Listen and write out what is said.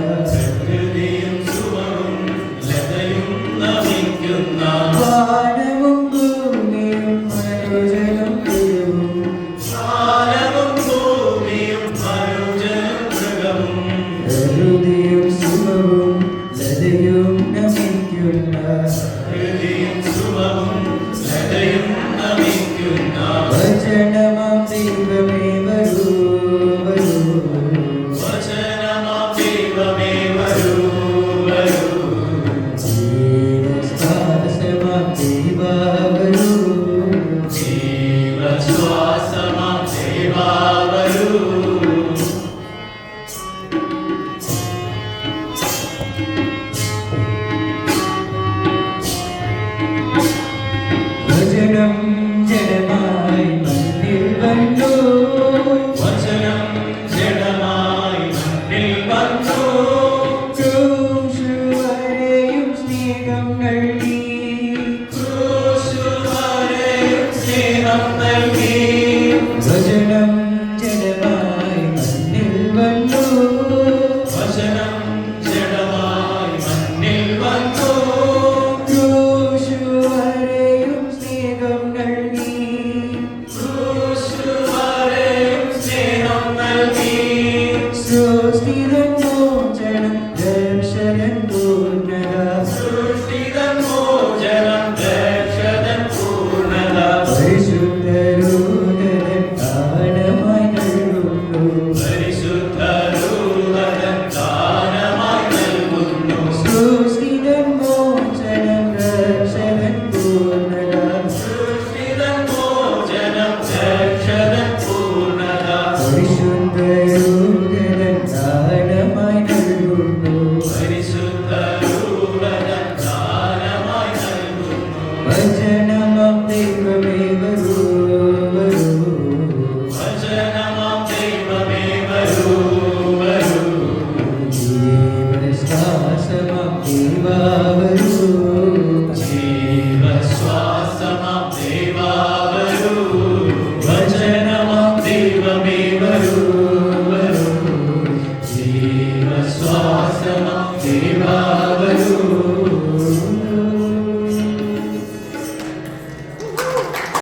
പ്രകൃതിയും സുഖവും ലതയും നമിക്കുന്ന വാനവും ഭൂമിയും മനുജനും ദൈവവും കാലവും ഭൂമിയും മനുജനും മൃഗവും പ്രകൃതിയും സുഖവും ലതയും നമിക്കുന്ന പ്രകൃതിയും സുഖവും ലതയും നമിക്കുന്ന വചനമാം ദൈവമേ വരൂ വരൂ വചനമാം ദൈവമേ വരൂ വരൂ ജീവശ്വാസമാം ദൈവാ വരൂ ജീവശ്വാസമാം ദേവാ വരൂ വചനം ജഡമായി മണ്ണിൽ വന്നു വചനം ജഡമായി മണ്ണിൽ വന്നു ക്രൂശുവരെയും സ്നേഹം നൽകി ക്രൂശുവരെയും സ്നേഹം നൽകി വചനം ജഡമായി മണ്ണിൽ വന്നു വചനം ജഡമായി മണ്ണിൽ വന്നു ക്രൂശുവരെയും സ്നേഹം നൽകി ക്രൂശുവരെയും സ്നേഹം നൽകി സൃഷ്ടിതൻ മോചനം ദർശനം പൂർണ്ണത